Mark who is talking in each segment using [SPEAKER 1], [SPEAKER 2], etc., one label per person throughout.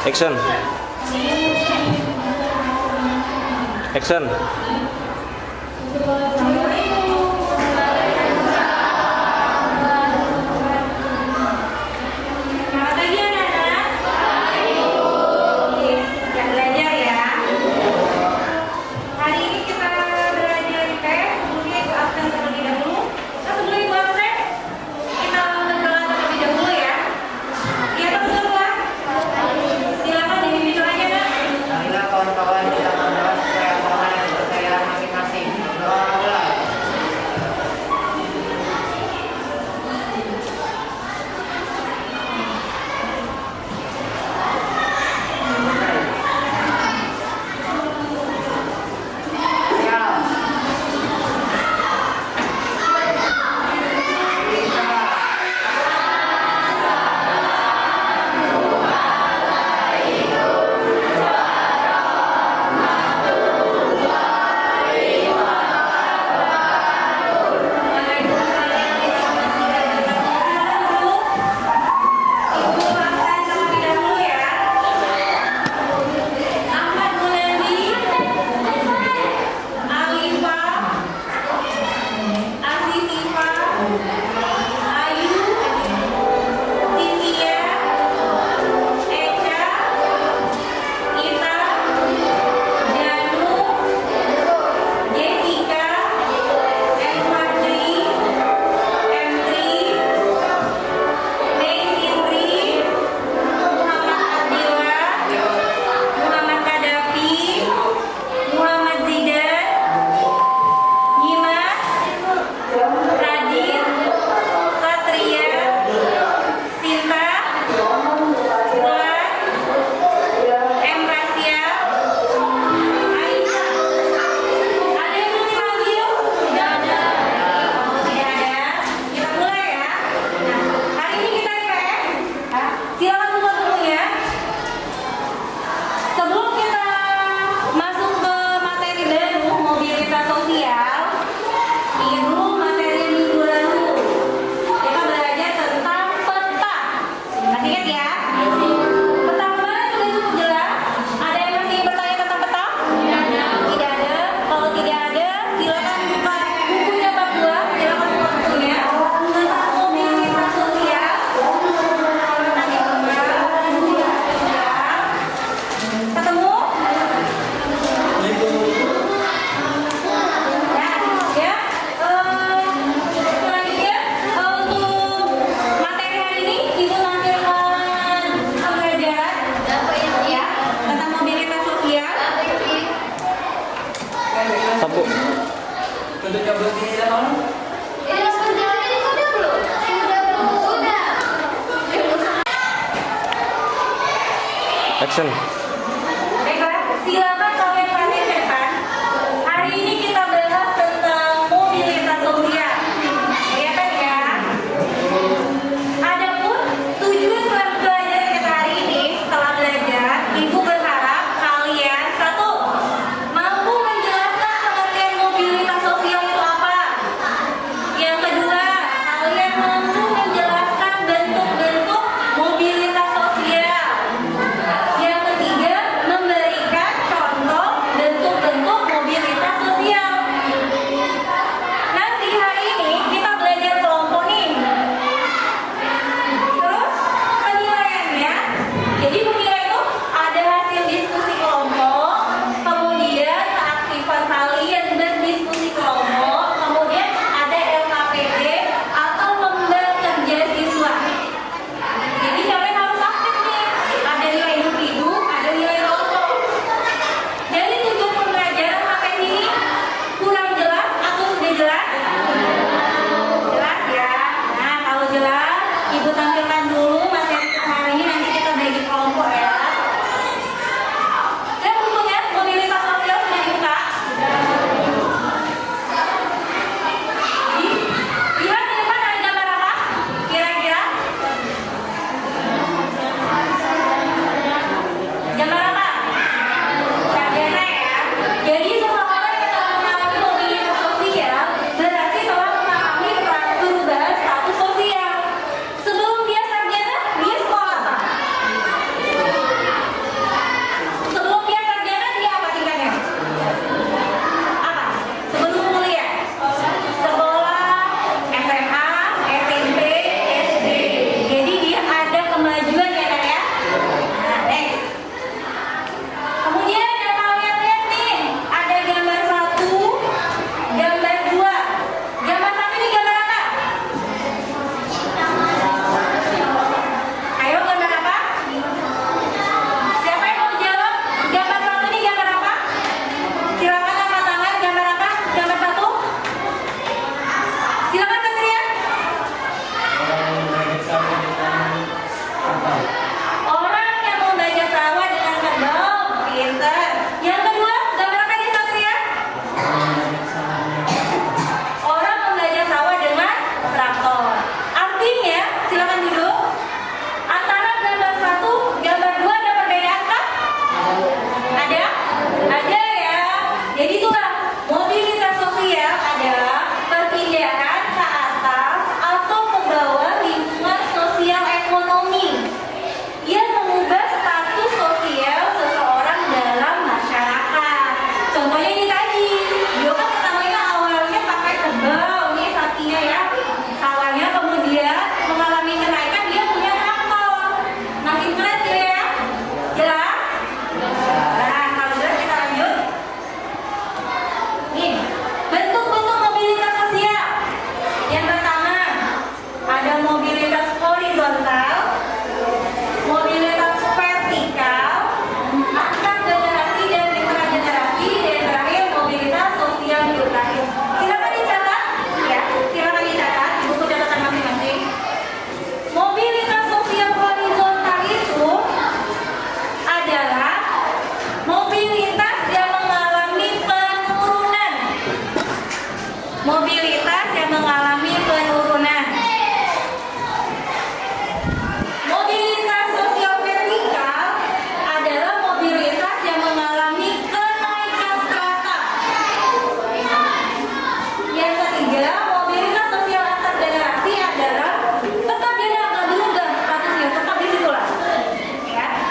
[SPEAKER 1] Action. Action. Sapu.
[SPEAKER 2] Untuk cabut di dalam.
[SPEAKER 1] Action.
[SPEAKER 3] Baiklah, silakan kalian perhatikan. Hari ini kita bahas tentang mobilitas sosial. Ya kan ya? Adapun tujuan pelajaran kita hari ini setelah belajar, Ibu berharap kalian satu mampu menjelaskan pengertian mobilitas sosial itu apa. Yang kedua, kalian mampu menjelaskan bentuk-bentuk mobilitas sosial. Yang ketiga, memberikan contoh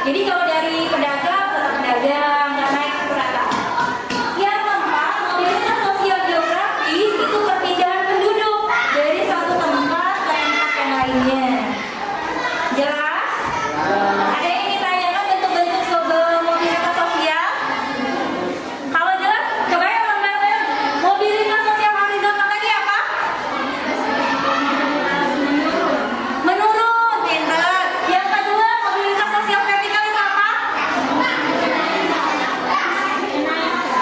[SPEAKER 3] Jadi kalau dari pedagang, tetap pedagang, nggak naik kereta. Yang keempat, mobilitas sosial geografis itu perpindahan penduduk dari satu tempat ke tempat yang lainnya. Jelas? Ada yang ingin tanyakan bentuk-bentuk mobilitas sosial? Kalau jelas, coba ya teman-teman. Mobilitas sosial horizontal tadi apa? Menurun, pinter. Yang kedua, mobilitas sosial vertikal itu apa?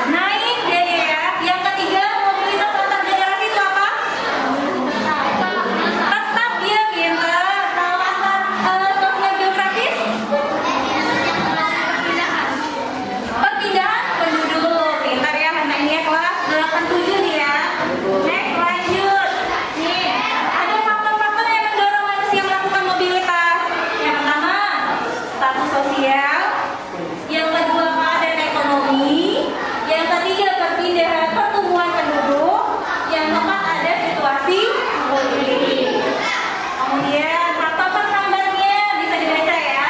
[SPEAKER 3] Naik dia ya. Yang ketiga, mobilitas antar generasi itu apa? Tetap dia pinter. Kalau antar sosial geografis? Perpindahan penduduk. Pintar ya, anak ini ya, kelas 87 nih ya. Next, lanjut. Nih, ada faktor-faktor yang mendorong manusia melakukan mobilitas. Yang pertama, status sosial. Yang kedua, keadaan ekonomi. Yang ketiga, perpindahan pertumbuhan penduduk. Yang keempat, ada situasi politik. Kemudian faktor penghambatnya bisa dibaca ya.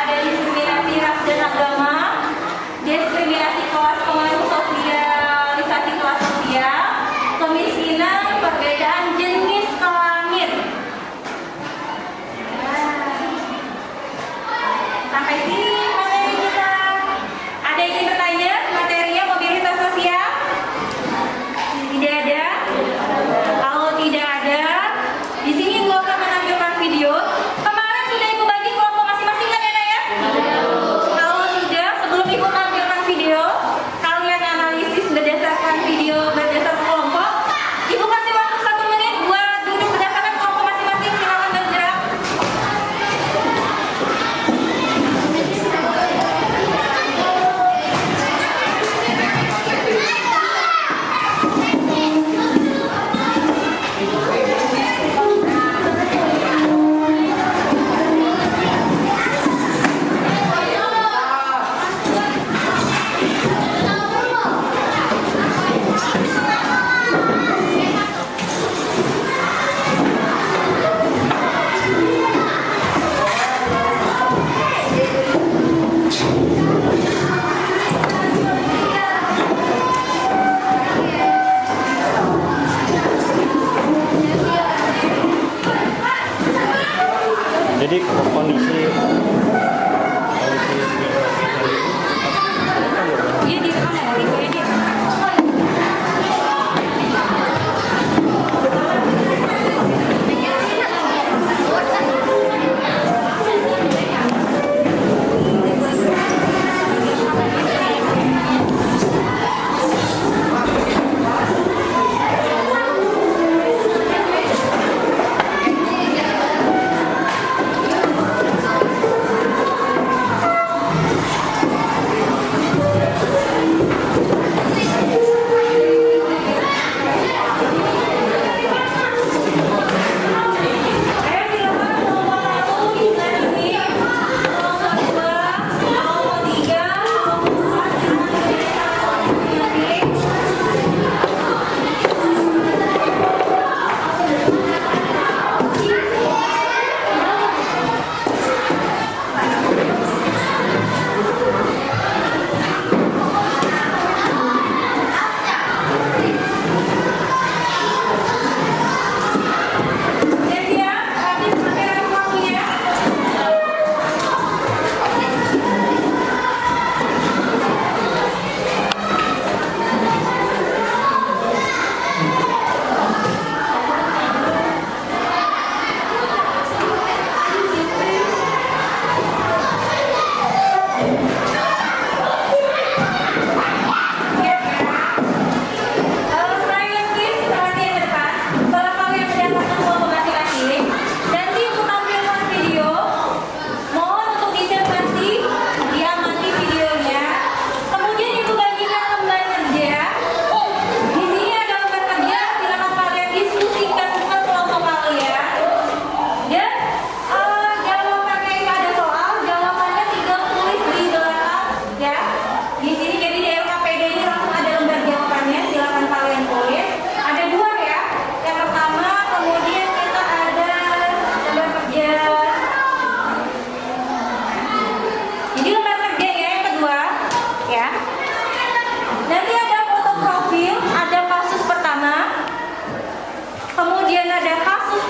[SPEAKER 3] Ada diskriminasi ras dan agama, diskriminasi kelas pengaruh sosialisasi kelas sosial, kemiskinan, perbedaan jenis kelamin. Sampai sini materi kita. Ada yang ingin bertanya materinya mobilitas sosial? Tidak ada? Kalau tidak ada, di sini Ibu akan menampilkan video. Kemarin sudah Ibu bagi kelompok masing-masing kan ya, Nak, ya? Kalau sudah, sebelum Ibu tampilkan video, kalian analisis berdasarkan video berdasarkan kelompok. Ibu kasih waktu 1 menit buat duduk berdasarkan kelompok masing-masing. Silakan bergerak.
[SPEAKER 1] Jadi kondisi
[SPEAKER 3] Iya, direkam ya, diedit.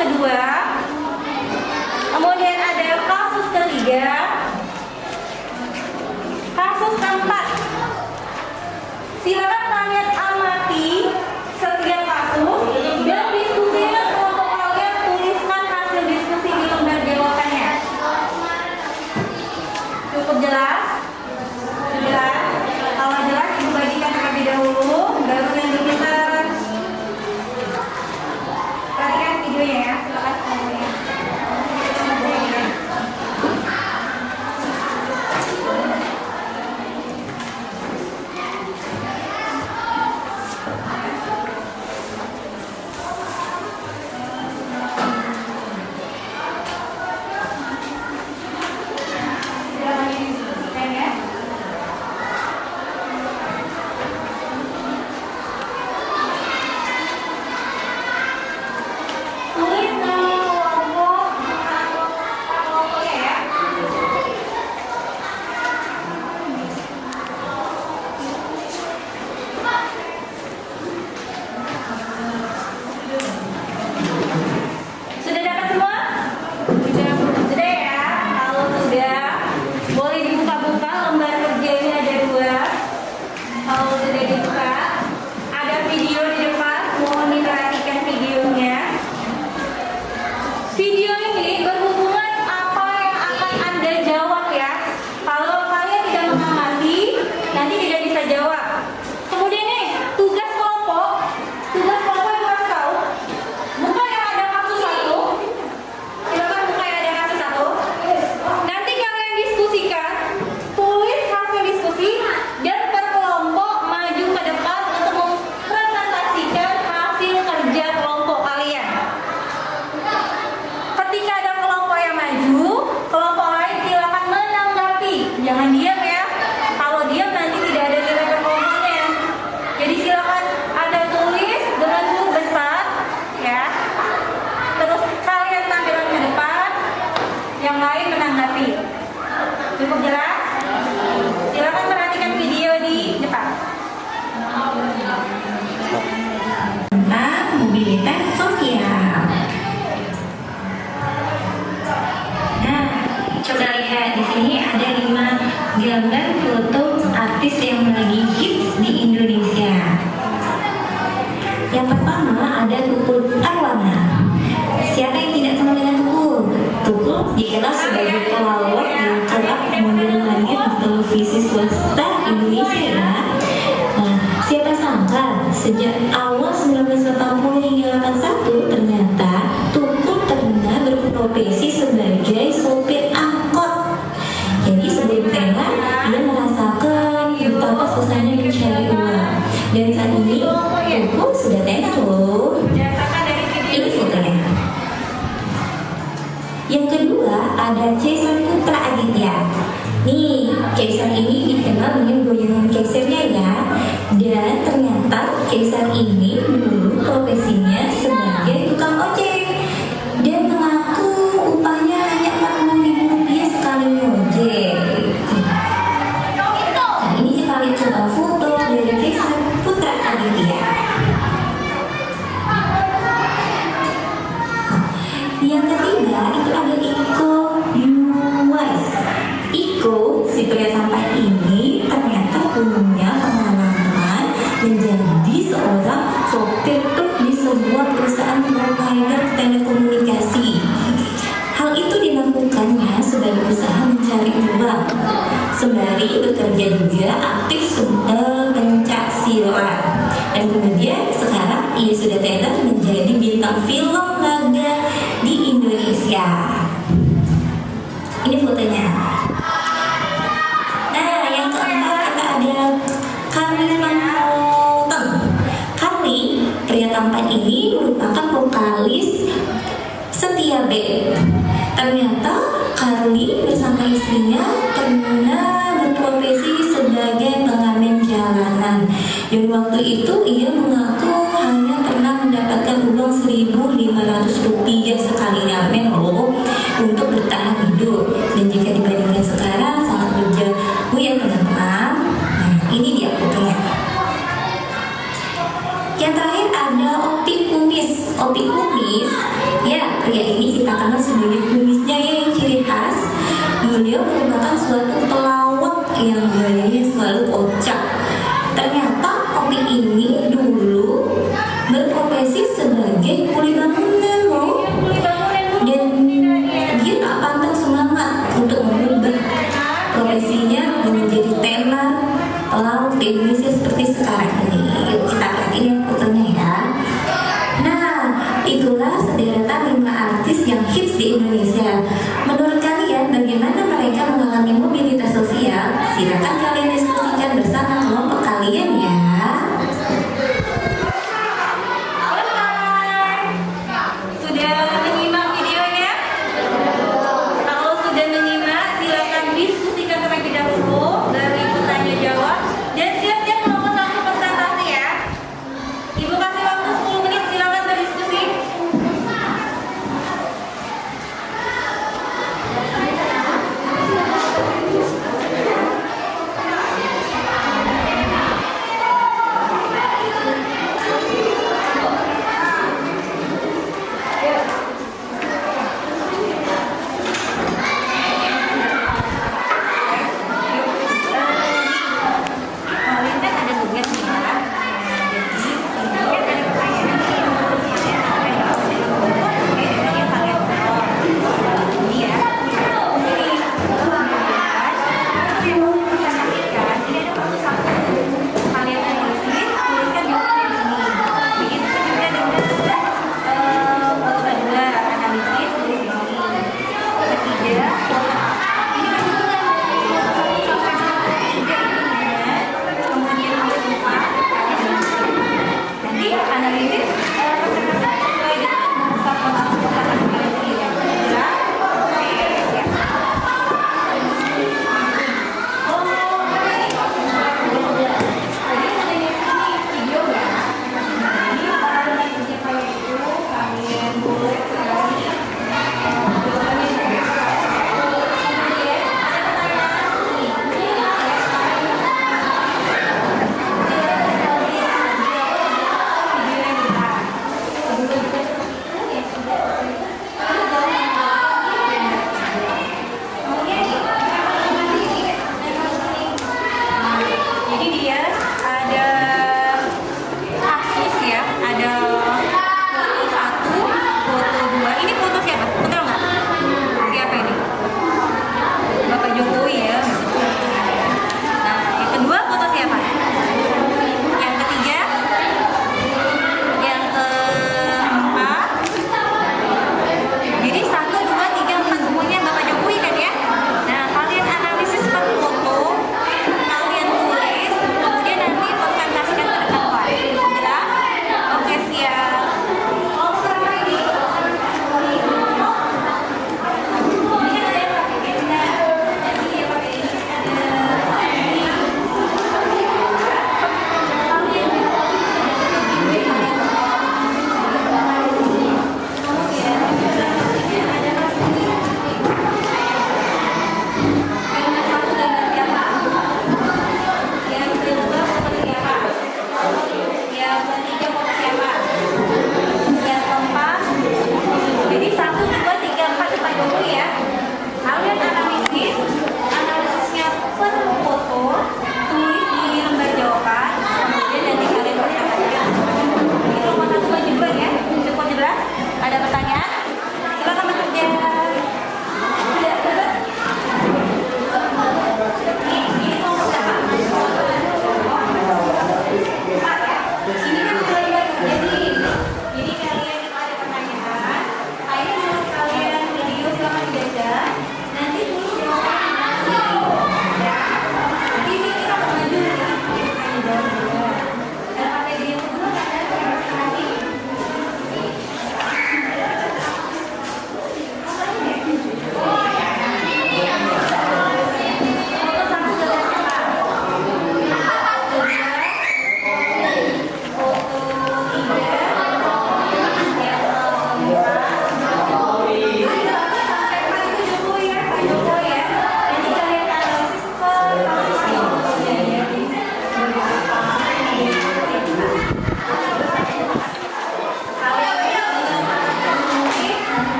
[SPEAKER 3] kedua. Kemudian ada kasus ketiga. Kasus keempat. Silakan kalian amati setiap kasus dan diskusikan kelompok kalian, tuliskan hasil diskusi di lembar jawabannya. Cukup jelas? Jelas? Kalau jelas ibu bagikan terlebih dahulu, baru nanti kita perhatikan videonya ya. Silakan semuanya. Tulis nama kelompoknya ya. Sudah dapat semua? Sudah ya. Kalau sudah, boleh dibuka-buka lembar kerjanya ada 2. Kalau sudah dibuka, ada video di depan. Mohon diperhatikan videonya. Video ini berhubungan apa yang akan Anda jawab ya. Kalau kalian tidak mengamati, nanti tidak bisa jawab. Kemudian nih, tugas kelompok ibu harus tahu. Buka yang ada kasus 1. Silakan buka yang ada kasus 1. Nanti kalian diskusikan, tulis hasil diskusi dan per kelompok maju ke depan untuk mempresentasikan hasil kerja kelompok kalian. Ketika ada kelompok yang maju, kelompok lain silakan menanggapi. Jangan diam ya. Kalau diam nanti tidak ada nilai per kelompoknya. Jadi silakan Anda tulis dengan huruf besar ya. Terus kalian tampilkan ke depan, yang lain menanggapi. Cukup jelas? Silakan perhatikan video di depan. Tentang mobilitas sosial. Nah, coba lihat di sini ada 5 gambar foto artis yang lagi hits di Indonesia. Yang pertama ada Tukul Arwana. Siapa yang tidak kenal dengan Tukul? Tukul dikenal sebagai pelawak yang kerap model langit di televisi swasta Indonesia. Nah, siapa sangka sejak awal 1980 hingga 81 ternyata Tukul pernah berprofesi sebagai sopir angkot. Jadi sebelum tenar, dia merasakan betapa susahnya mencari uang. Dan saat ini Tukul sudah tenar loh. Ini fotonya. Yang kedua ada Kaisar Putra Aditya. Nih, Kaisar ini dikenal dengan goyangan Kaisarnya ya. Dan ternyata Kaisar ini dulu profesinya sebagai tukang ojek. Dan mengaku upahnya hanya Rp40.000 sekali ngojek. Nah, ini kita lihat coba foto dari Kaisar Putra Aditya. Yang ketiga itu ada Iko Uwais. Iko, si pria tampan ini ternyata punya pengalaman menjadi seorang sopir truk di sebuah perusahaan provider telekomunikasi. Hal itu dilakukannya sebagai usaha mencari uang. Sembari bekerja juga aktif pencak silat. Dan kemudian sekarang ia sudah tenar menjadi bintang film laga di Indonesia. Ini fotonya. Nah, yang keempat kita ada Carly Manhattan. Carly, pria tampan ini merupakan vokalis Setia Band. Ternyata Carly bersama istrinya pernah berprofesi sebagai pengamen jalanan. Dan waktu itu ia mengaku hanya pernah mendapatkan uang Rp1.500 sekali ngamen loh untuk bertahan hidup. Dan jika dibandingkan sekarang sangat berjauh ya teman-teman. Nah, ini dia fotonya. Yang terakhir ada Opi Kumis. Opi Kumis, ya yang gayanya selalu kocak. Ternyata kopi ini dulu berprofesi sebagai kuli bangunan loh. Dan dia tak pantang semangat untuk mengubah profesinya menjadi tenar pelaut di Indonesia seperti sekarang ini. Yuk kita perhatiin fotonya ya. Nah, itulah sederetan 5 artis yang hits di Indonesia. Menurut kalian bagaimana mereka mengalami mobilitas sosial? Silakan kalian diskusikan bersama kelompok kalian ya. Sudah menyimak videonya? Kalau sudah menyimak, silakan diskusikan terlebih dahulu, baru ikut tanya jawab dan siap-siap melakukan satu presentasi ya. Ibu kasih waktu 10 menit, silakan berdiskusi.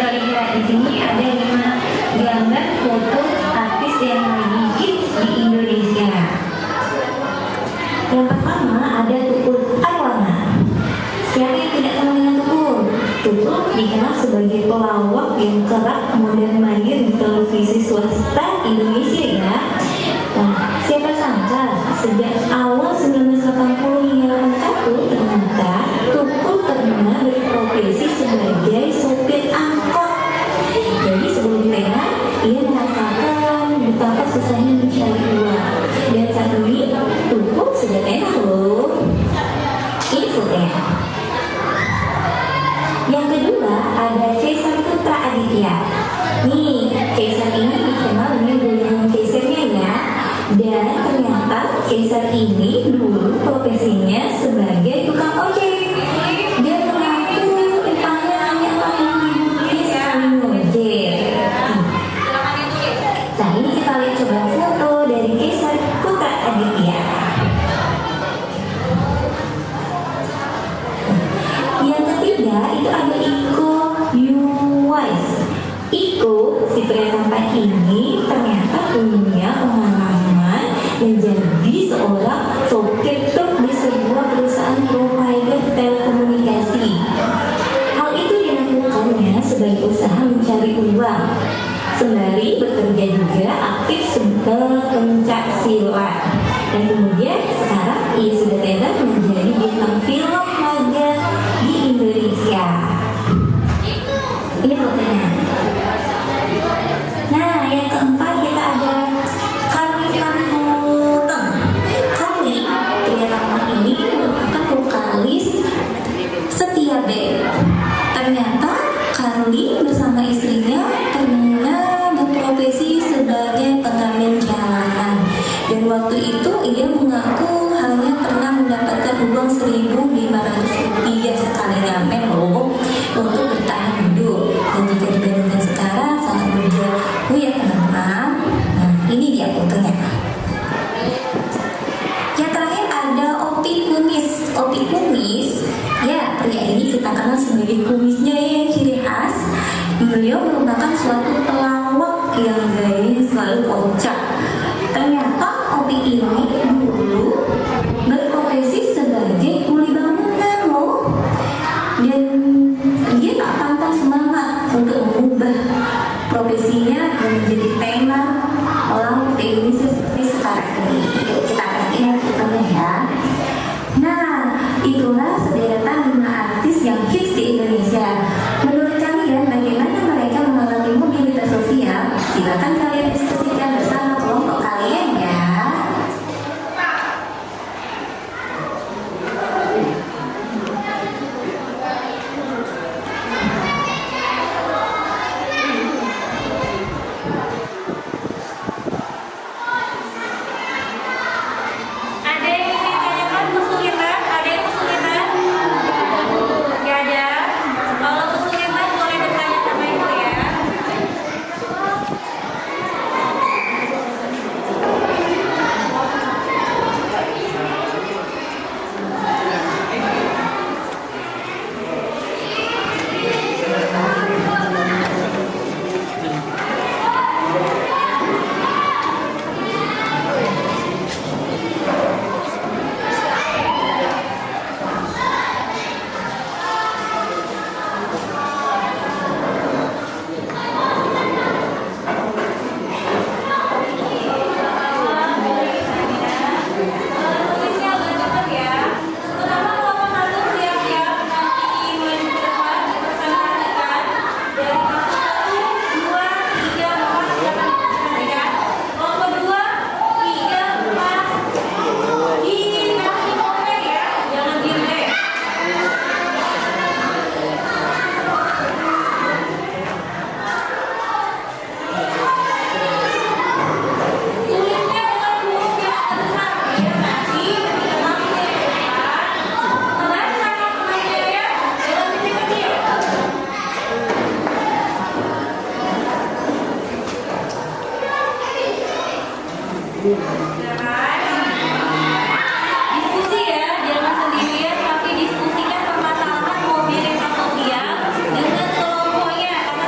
[SPEAKER 3] Kira-kira di sini ada 5 gambar foto artis yang lagi hits di Indonesia. Yang pertama ada Tukul Arwana. Siapa yang tidak kenal dengan Tukul? Tukul dikenal sebagai pelawak yang kerap modern mandir di televisi swasta Indonesia ya. Nah, siapa sangka sejak awal 1980 hingga 81 ternyata Tukul pernah berprofesi sebagai sopir angkot. Jadi sebelum tenar, ia merasakan betapa susahnya mencari uang. Dan saat ini Tukul sudah tenar loh. Ini fotonya. Yang kedua ada Caesar Putra Aditya. Nih, Caesar ini dikenal dengan golongan Caesarnya ya. Dan ternyata Caesar ini dulu profesinya sebagai tukang ojek. Dia mengaku depannya hanya orang-orang sekali ngojek. Nah ini kita lihat coba foto dari Caesar Putra Aditya. Yang ketiga itu ada Iko Uwais. Iko, si pria tampan ini ternyata punya pengalaman menjadi seorang sopir truk di sebuah perusahaan provider telekomunikasi. Hal itu dilakukannya sebagai usaha mencari uang. Sembari bekerja juga aktif sebagai pencak silat. Dan kemudian sekarang ia sudah tenar menjadi bintang film magang di Indonesia. Ini fotonya. Nah, yang keempat kita ada Carly Panuteng. Carly, pria tampan ini merupakan vokalis Setia Band. Ternyata Carly bersama istrinya pernah berprofesi sebagai pengamen jalanan. Dan waktu itu ia mengaku hanya pernah mendapatkan uang 1.500 rupiah sekali ngamen loh untuk bertahan hidup. Dan jika dibandingkan sekarang sangat berjauh ya teman-teman. Nah ini dia fotonya. Yang terakhir ada Opi Kumis. Opi Kumis, ya pria ini kita kenal sebagai kumisnya yang ciri khas. Beliau merupakan suatu pelawak yang gayanya selalu kocak. Ternyata Opi ini dulu berprofesi sebagai kuli bangunan loh. Dan dia tak pantang semangat untuk mengubah profesinya menjadi tenar orang Indonesia seperti sekarang ini. Yuk kita perhatikan fotonya ya. Nah, itulah sederetan 5 artis yang hits di Indonesia. Menurut kalian bagaimana mereka mengalami mobilitas sosial? Silakan kalian diskusikan bersama kelompok kalian ya. Ada yang ingin tanyakan kesulitan? Ada yang kesulitan? Gak ada? Kalau kesulitan boleh bertanya sama ibu ya. Tulisnya benar ya. Pertama kelompok 1 siap-siap nanti maju ke depan dipresentasikan dari kelompok 1, 2, 3, 4 silakan dipresentasikan. Kelompok 2, 3, 4 dikasih komen ya, jangan diem deh. Tulisnya dengan huruf yang besar ya, nanti dikenali dari depan. Teman sama temannya ya, jangan kecil-kecil. Diskusi ya, jangan sendirian tapi diskusikan permasalahan mobilitas sosial dengan kelompoknya karena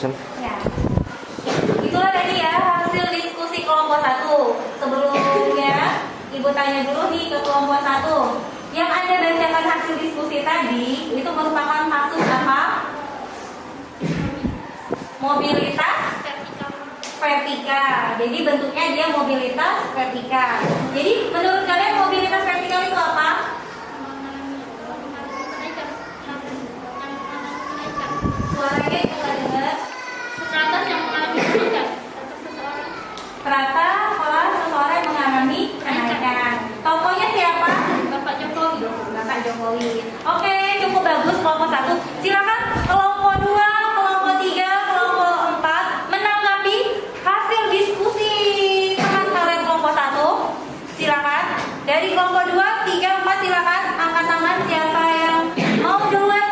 [SPEAKER 1] dosen.
[SPEAKER 3] Ya. Itulah tadi ya hasil diskusi kelompok 1. Sebelumnya Ibu tanya dulu nih ke kelompok 1. Yang Anda bacakan hasil diskusi tadi itu merupakan kasus apa? Mobilitas vertikal. Jadi bentuknya dia mobilitas vertikal. Jadi menurut kalian mobilitas vertikal itu apa? Suaranya itu nggak dengar.
[SPEAKER 4] Strata yang mengalami kenaikan.
[SPEAKER 3] Strata setelah seseorang yang mengalami kenaikan. Tokohnya siapa?
[SPEAKER 4] Bapak Jokowi.
[SPEAKER 3] Bapak Jokowi. Oke, cukup bagus kelompok 1. Silakan kelompok 2, kelompok 3, kelompok 4 menanggapi hasil diskusi teman kalian kelompok 1. Silakan. Dari kelompok 2, 3, 4 silakan angkat tangan siapa yang mau duluan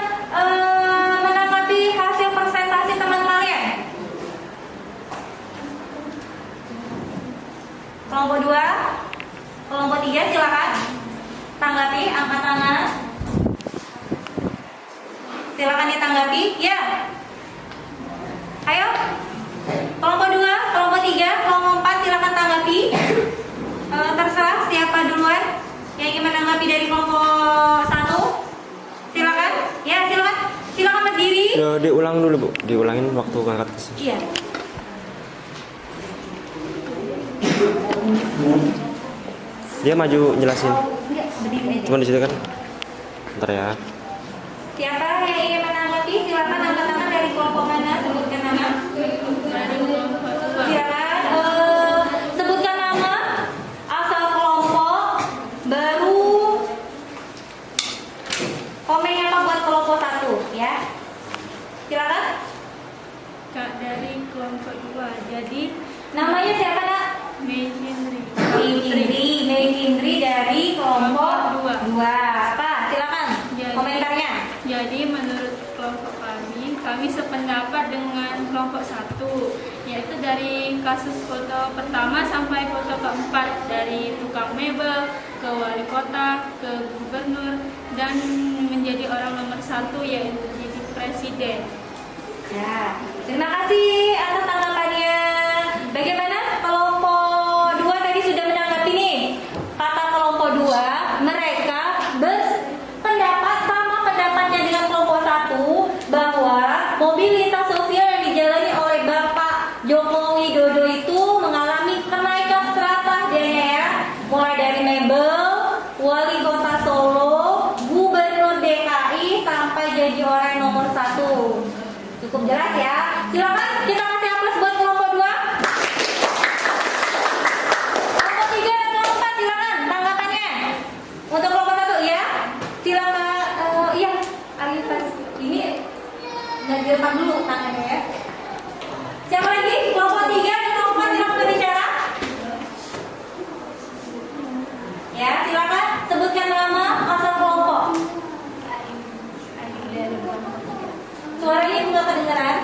[SPEAKER 3] menanggapi hasil presentasi teman kalian. Kelompok 2, kelompok 3 silakan. Tanggapi, angkat tangan. Silakan ditanggapi. Ya. Ayo. Kelompok 2, kelompok 3, kelompok 4 silakan tanggapi. Terserah siapa duluan yang ingin menanggapi dari kelompok 1. Silakan. Ya, silakan. Silakan berdiri.
[SPEAKER 1] Diulang dulu Bu, diulangin waktu ngangkat ke sini.
[SPEAKER 3] Iya.
[SPEAKER 1] Dia maju jelasin.
[SPEAKER 3] Enggak, berdiri aja.
[SPEAKER 1] Cuma di situ kan. Bentar ya.
[SPEAKER 3] Siapa yang ingin menanggapi silakan angkat tangan dari kelompok mana, sebutkan nama.
[SPEAKER 4] Dari kelompok 2.
[SPEAKER 3] Silakan sebutkan nama, asal kelompok, baru komennya apa buat kelompok 1 ya. Silakan.
[SPEAKER 4] Kak dari kelompok 2. Jadi
[SPEAKER 3] Namanya siapa nak?
[SPEAKER 4] Mei Hindri.
[SPEAKER 3] Mei Hindri dari kelompok
[SPEAKER 4] Kelompok
[SPEAKER 3] 2. Apa? Silakan
[SPEAKER 4] Jadi-
[SPEAKER 3] komentarnya.
[SPEAKER 4] Jadi menurut kelompok kami sependapat dengan kelompok 1, yaitu dari kasus foto pertama sampai foto keempat, dari tukang mebel ke wali kota ke gubernur dan menjadi orang nomor 1 yaitu jadi presiden.
[SPEAKER 3] Ya, terima kasih atas tanggapannya. Bagaimana kelompok 2 tadi sudah menanggapi nih? Kata kelompok 2, mereka berpendapat sama pendapatnya dengan kelompok 1 bahwa mobilitas sosial yang dijalani oleh Bapak Joko Widodo itu mengalami kenaikan strata ya, mulai dari mebel, wali kota Solo, gubernur DKI sampai jadi orang nomor 1. Cukup jelas ya. Silakan kita kasih aplaus buat kelompok 2. Kelompok 3 dan kelompok 4 silakan tanggapannya. Untuk kelompok 1 ya. Silakan iya, Arif ini nggak direkam dulu tangannya ya. Siapa lagi? Kelompok 3 dan kelompok 4 silakan berbicara. Ya, silakan sebutkan nama asal kelompok. Suaranya itu nggak kedengeran.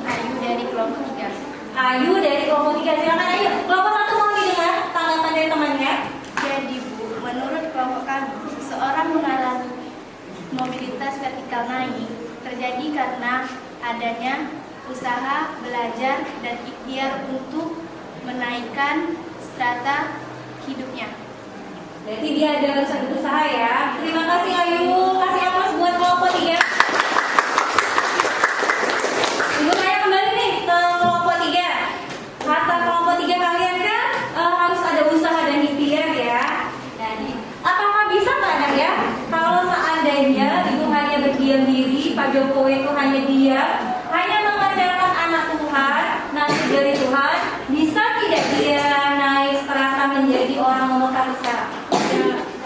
[SPEAKER 4] Ayu dari kelompok 3.
[SPEAKER 3] Ayu dari kelompok 3, silakan Ayu. Kelompok 1 mau didengar tanggapan dari temannya.
[SPEAKER 5] Jadi Bu, menurut kelompok kami, seseorang mengalami mobilitas vertikal naik terjadi karena adanya usaha, belajar, dan ikhtiar untuk menaikkan strata hidupnya.
[SPEAKER 3] Berarti dia ada usaha ya. Terima kasih Ayu. Kasih aplaus buat kelompok 3. Ibu saya kembali nih ke kelompok 3. Kata kelompok 3 kalian kan harus ada usaha dan ikhtiar ya. Jadi, apakah bisa nggak Nak ya? Kalau seandainya ibu hanya berdiam diri, Pak Jokowi itu hanya diam, hanya mengandalkan anak Tuhan, nasib dari Tuhan, bisa tidak dia naik strata menjadi orang nomor 1 sekarang?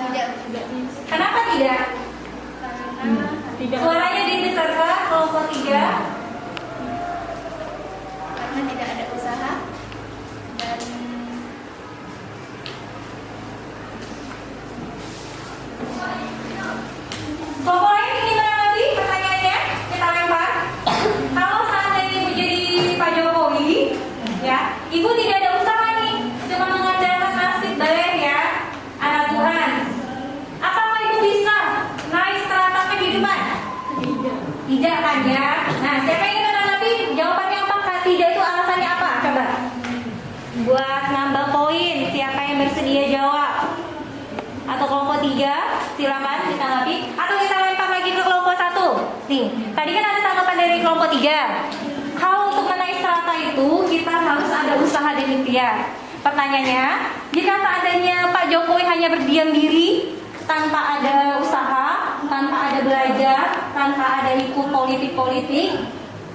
[SPEAKER 5] Tidak bisa.
[SPEAKER 3] Kenapa tidak?
[SPEAKER 5] Karena
[SPEAKER 4] Tidak.
[SPEAKER 3] Suaranya dibesarkan kelompok 3.
[SPEAKER 5] karena tidak ada usaha dan
[SPEAKER 3] Kelompok lain ingin menanggapi pertanyaannya? Kita lempar. Kalau seandainya ibu jadi Pak Jokowi, ya, ibu tidak ada usaha nih, cuma mengandalkan nasib baik ya, anak Tuhan. Apakah ibu bisa naik strata kehidupan?
[SPEAKER 4] Tidak.
[SPEAKER 3] Tidak kan ya? Nah, siapa Silakan ditanggapi. Atau kita lempar lagi ke kelompok 1. Nih, tadi kan ada tanggapan dari kelompok 3. Kalau untuk menaik strata itu kita harus ada usaha dan ikhtiar. Pertanyaannya, jika seandainya Pak Jokowi hanya berdiam diri tanpa ada usaha, tanpa ada belajar, tanpa ada ikut politik-politik,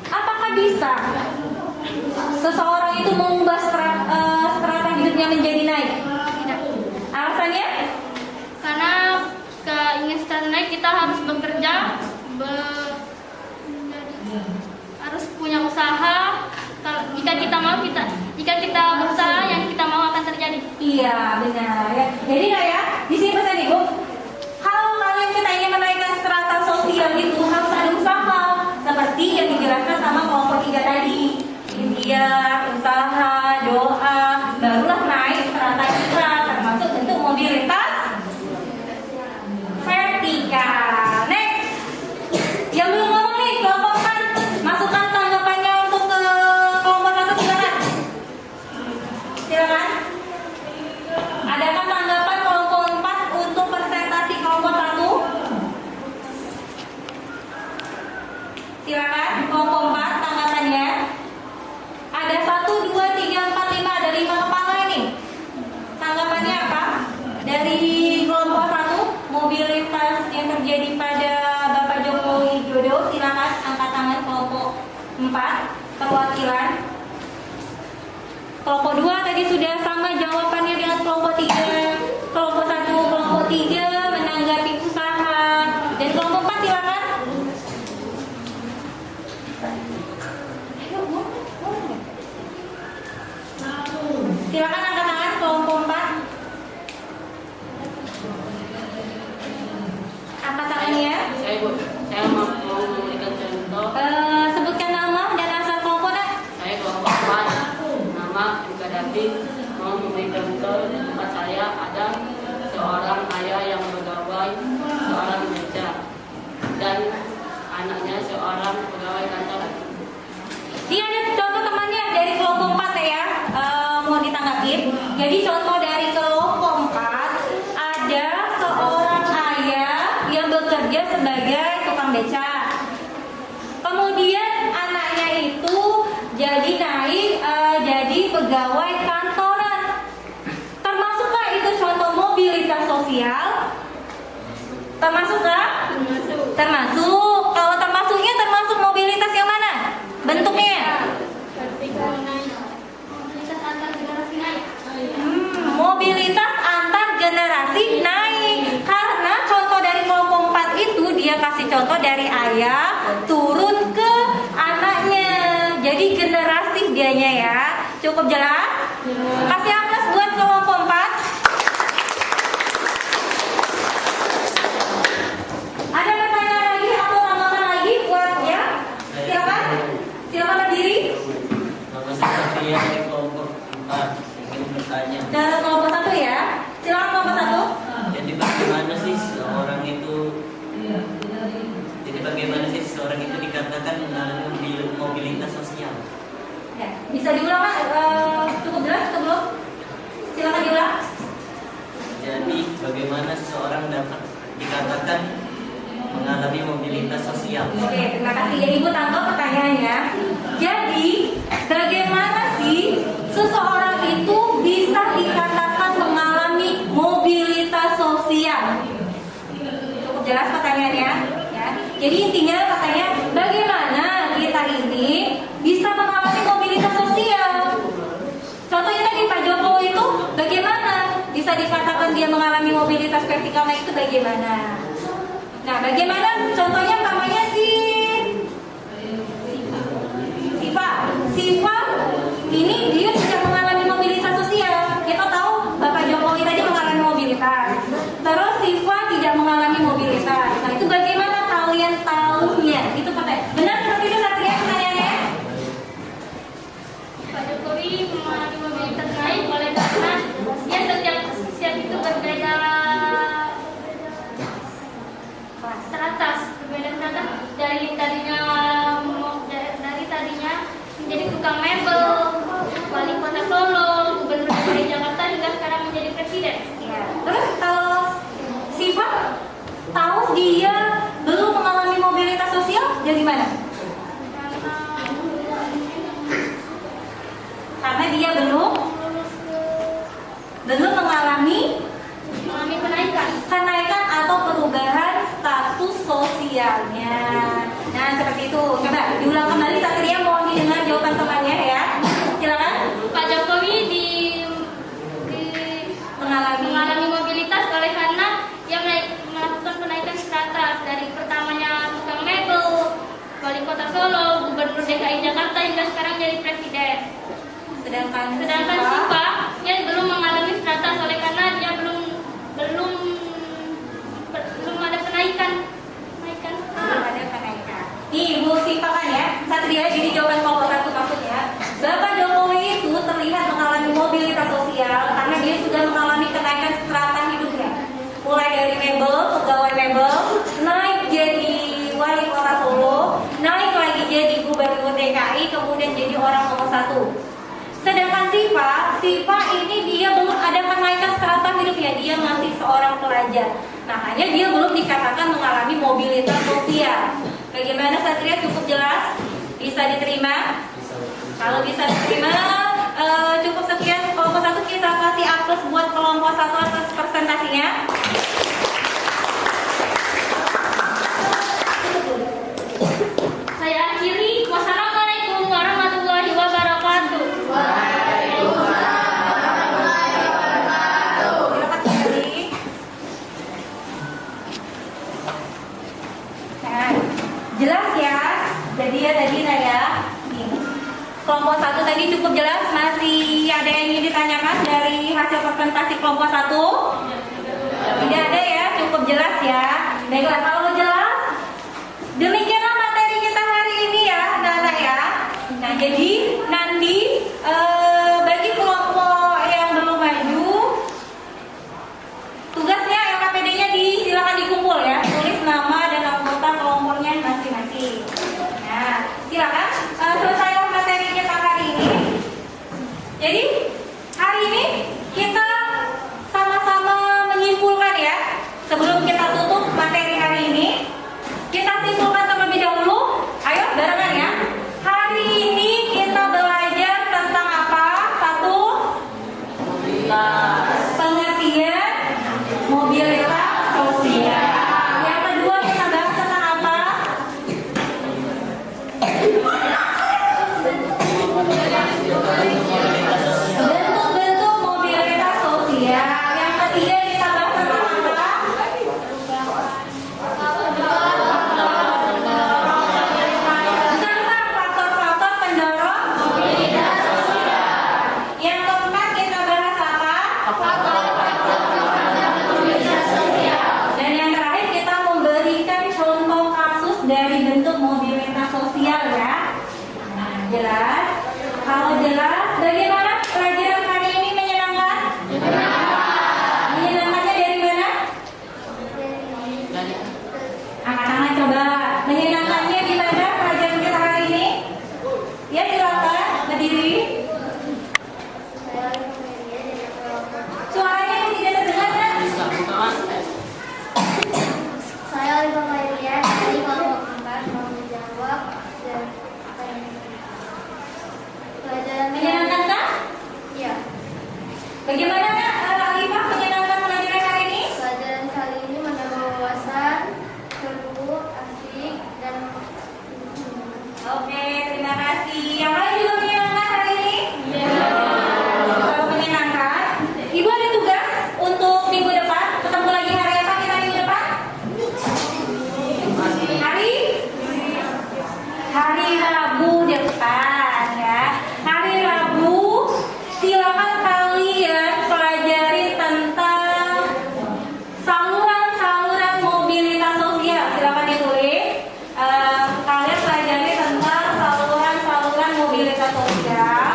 [SPEAKER 3] apakah bisa seseorang itu mengubah strata hidupnya menjadi naik?
[SPEAKER 4] Tidak.
[SPEAKER 3] Alasannya?
[SPEAKER 4] Karena ingin strata naik kita harus bekerja, harus punya usaha. Jika kita berusaha, yang kita mau akan terjadi.
[SPEAKER 3] Iya, benar ya. Jadi ya, di sini pesan Ibu, kalau kalian kita ingin menaikkan strata sosial itu harus ada usaha, seperti yang dijelaskan sama kelompok 3 tadi. Ikhtiar, usaha, doa, barulah naik strata kita, termasuk bentuk mobilitas vertikal. Next, yang belum ngomong nih kelompok 4, masukkan tanggapannya untuk ke kelompok 1, silakan. Silakan. Adakah tanggapan kelompok 4 untuk presentasi kelompok 1? Silakan, kelompok 4 tanggapannya. Ada 1, 2, 3, 4, 5, ada 5 kepala ini. Tanggapannya apa? Dari kelompok 1, mobilitas yang terjadi pada Bapak Joko Widodo, silakan angkat tangan kelompok 4, perwakilan. Kelompok 2 tadi sudah sama jawabannya dengan kelompok 3. Kelompok 1, kelompok 3 menanggapi usaha. Dan kelompok 4 silakan. Silakan angkat tangan kelompok 4. Angkat tangannya.
[SPEAKER 2] Saya mau memberikan contoh.
[SPEAKER 3] Sebutkan nama dan asal kelompok.
[SPEAKER 2] Saya kelompok 4. Nama Ika David. Mau memberikan contoh di tempat saya ada seorang ayah yang pegawai seorang beca dan anaknya seorang pegawai kantor.
[SPEAKER 3] Ini ada contoh temannya dari kelompok 4 ya, mau ditanggapi. Jadi contoh dari kelompok 4 ada seorang ayah yang bekerja sebagai tukang beca. Kemudian anaknya itu jadi naik jadi pegawai kantoran. Termasukkah itu contoh mobilitas sosial? Termasukkah? Termasuk. Kalau termasuknya termasuk mobilitas yang mana? Bentuknya?
[SPEAKER 4] Mobilitas antar generasi naik.
[SPEAKER 3] Mobilitas antar generasi naik. Karena contoh dari kelompok 4 itu dia kasih contoh dari ayah turun ke anaknya. Jadi generasi dianya ya. Cukup jelas? Kasih aplaus buat kelompok 4. Ada pertanyaan lagi atau tanggapan lagi buat ya? Silakan. Silakan berdiri.
[SPEAKER 2] Nama saya Satria dari kelompok 4. Ingin bertanya.
[SPEAKER 3] Dari kelompok 1 ya. Silakan kelompok 1.
[SPEAKER 2] Jadi bagaimana sih seorang itu dikatakan mengalami mobilitas sosial?
[SPEAKER 3] Ya, bisa diulang Pak? Cukup jelas atau belum? Silakan diulang.
[SPEAKER 2] Jadi bagaimana seseorang dapat dikatakan mengalami mobilitas sosial?
[SPEAKER 3] Oke, terima kasih ya Ibu tangkap pertanyaannya. Jadi, bagaimana sih seseorang itu bisa dikatakan mengalami mobilitas sosial? Cukup jelas pertanyaannya, ya. Jadi intinya katanya bagaimana kita ini bisa mengalami mobilitas sosial. Contohnya tadi Pak Jokowi itu bagaimana bisa dikatakan dia mengalami mobilitas vertikal naik itu bagaimana? Nah, bagaimana contohnya namanya Siva ini dia tidak mengalami mobilitas sosial. Kita tahu Bapak Jokowi tadi mengalami mobilitas. Terus Siva tidak mengalami mobilitas. Nah, itu bagaimana kalian tahunya? Itu pertanyaan. Benar seperti itu Satria pertanyaannya?
[SPEAKER 4] Pak Jokowi mengalami mobilitas naik oleh karena dia setiap itu berbeda strata dari tadinya menjadi tukang mebel
[SPEAKER 3] Jadi gimana? Karena dia belum mengalami kenaikan atau perubahan status sosialnya. Nah, seperti itu. Coba diulang kembali, Satria, mohon didengar jawaban temannya ya. Silakan.
[SPEAKER 4] Pak Jokowi mengalami mobilitas oleh karena dia melakukan kenaikan strata dari pertamanya tukang mebel, wali kota Solo, gubernur DKI Jakarta hingga sekarang jadi presiden.
[SPEAKER 3] Sedangkan
[SPEAKER 4] Sipa dia belum mengalami strata oleh karena dia belum ada kenaikan.
[SPEAKER 3] Nih, Ibu simpakan ya. Satria, jadi jawaban kelompok 1 maksudnya. Bapak Jokowi itu terlihat mengalami mobilitas sosial karena dia sudah mengalami kenaikan strata hidupnya. Mulai dari mebel, pegawai mebel, naik jadi wali kota Solo, naik lagi jadi gubernur DKI, kemudian jadi orang nomor 1. Sedangkan Sipa ini dia belum ada kenaikan strata hidupnya, dia masih seorang pelajar. Makanya dia belum dikatakan mengalami mobilitas sosial. Bagaimana Satria, cukup jelas? Bisa diterima? Kalau bisa diterima, cukup sekian kelompok 1, kita kasih aplaus buat kelompok 1 atas presentasinya.
[SPEAKER 4] Saya akhiri. Wassalamualaikum warahmatullahi wabarakatuh.
[SPEAKER 3] Jelas ya, jadi ya tadi Naya. Kelompok 1 tadi cukup jelas. Masih ada yang ingin ditanyakan dari hasil presentasi kelompok 1? Tidak ada ya, cukup jelas ya. Baiklah, kalau jelas, demikianlah materi kita hari ini ya, anak-anak ya. Nah, jadi nanti bagi kelompok yang belum maju, tugasnya LKPD-nya silakan dikumpul ya, tulis nama dan anggota kelompoknya masing-masing. Nah, silakan selesaikan materi kita hari ini. Jadi hari ini kita sama-sama menyimpulkan ya. Sebelum kita tutup materi hari ini, kita simpulkan terlebih dahulu. Ayo barengan ya. Hari ini kita belajar tentang apa? 1. Pengertian mobilitas sosial. Yang kedua kita bahas tentang apa? Bentuk-bentuk mobilitas sosial. Yang ketiga kita bahas tentang apa? Tentang faktor-faktor pendorong mobilitas sosial. Yang keempat kita bahas apa? Dan yang terakhir kita memberikan contoh kasus dari bentuk mobilitas sosial ya. Nah, jelas? Kalau jelas, bagaimana pelajaran hari ini menyenangkan? Menyenangkannya dari mana? Angkat tangan coba. Menyenangkannya di mana pelajaran kita hari ini? Ya silakan berdiri. Suaranya tidak terdengar kan?
[SPEAKER 5] Saya Olivia Maria dari kelompok 4 mau menjawab pelajaran
[SPEAKER 3] Menyenangkan kan?
[SPEAKER 5] Iya.
[SPEAKER 3] Bagaimana Kak Alifah menyenangkan pelajaran hari ini?
[SPEAKER 5] Pelajaran kali ini menambah wawasan, seru, asik, dan
[SPEAKER 3] Oke, terima kasih. Yang lain juga menyenangkan hari ini? Kalau menyenangkan, Ibu ada tugas untuk minggu depan. Ketemu lagi hari apa kita minggu depan? Hari Rabu depan ya. Hari Rabu silakan kalian pelajari tentang saluran-saluran mobilitas sosial. Silakan ditulis. Kalian pelajari tentang saluran-saluran mobilitas sosial.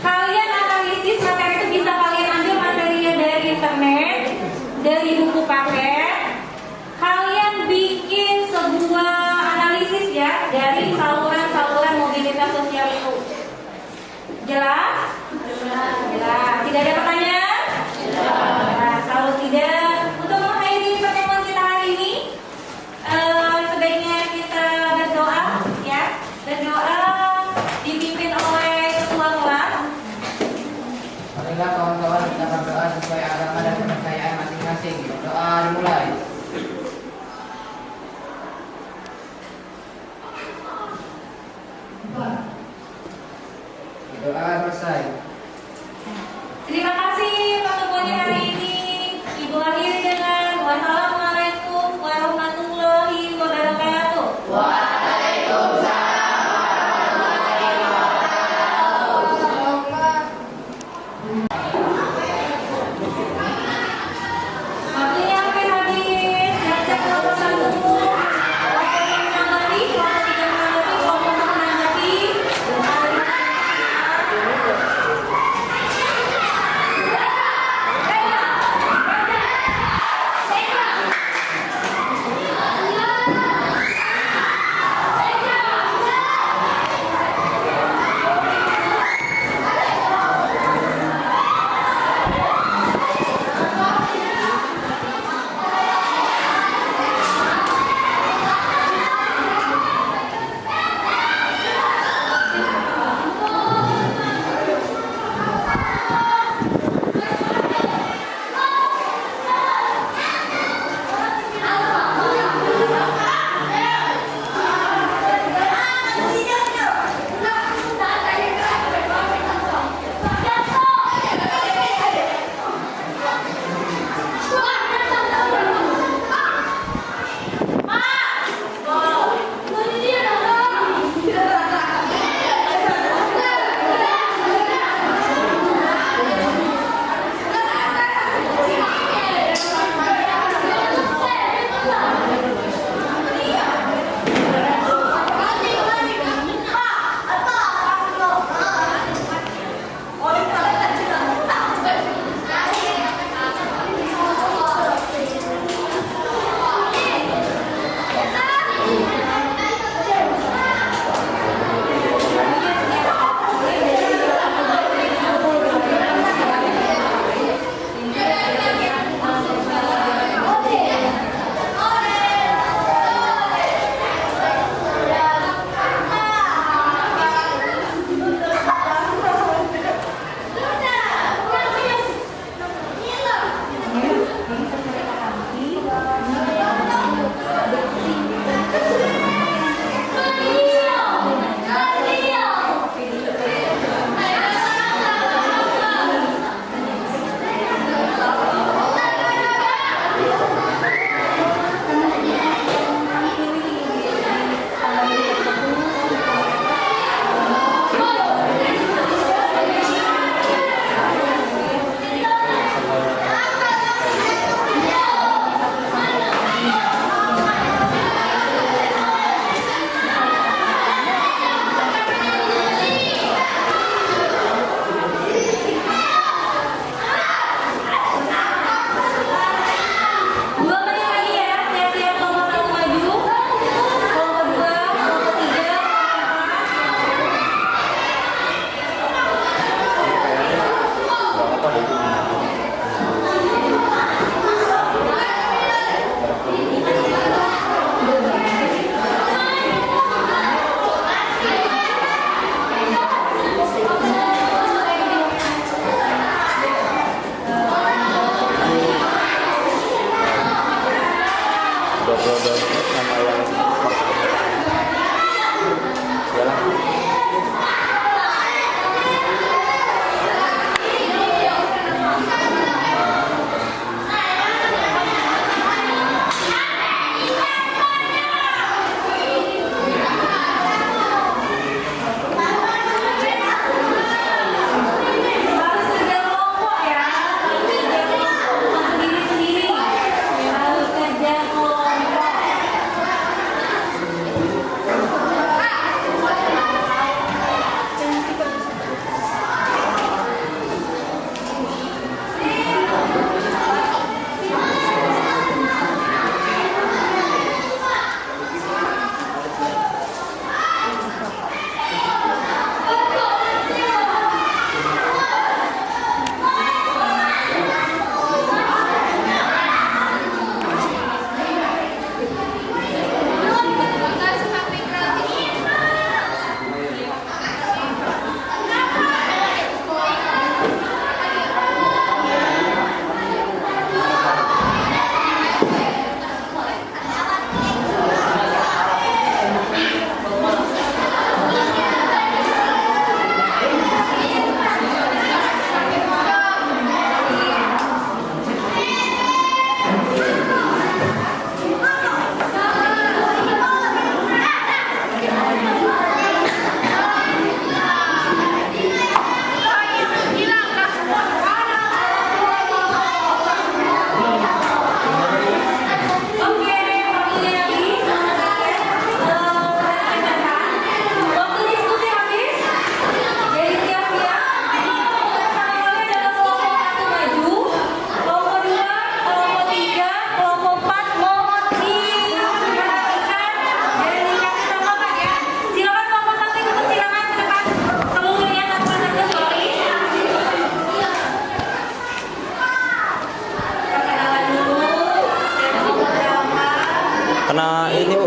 [SPEAKER 3] Kalian analisis materi itu bisa kalian ambil materinya dari internet, dari buku paket. Kalian bikin sebuah analisis ya dari saluran-saluran mobilitas sosial itu. Jelas? Jelas. Tidak ada pertanyaan? Nah, kalau tidak, untuk mengakhiri pertemuan kita hari ini,
[SPEAKER 6] kawan-kawan kita berdoa sesuai agama dan kepercayaan masing-masing. Doa dimulai. Doa selesai.
[SPEAKER 3] Terima kasih pertemuannya hari ini. Ibu akhiri dengan wassalamualaikum warahmatullahi wabarakatuh. Waktunya hampir habis. Siap-siap kelompok 1. Waktunya menanggapi, kelompok 3 menanggapi, kelompok 4 menanggapi.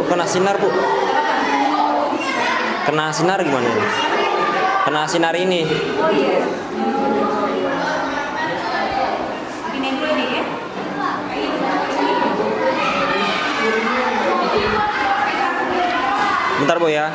[SPEAKER 1] kena sinar bu. Kena sinar gimana ini? Kena sinar ini.
[SPEAKER 3] Oh iya. Ini dulu nih ya.
[SPEAKER 1] Bentar bu ya.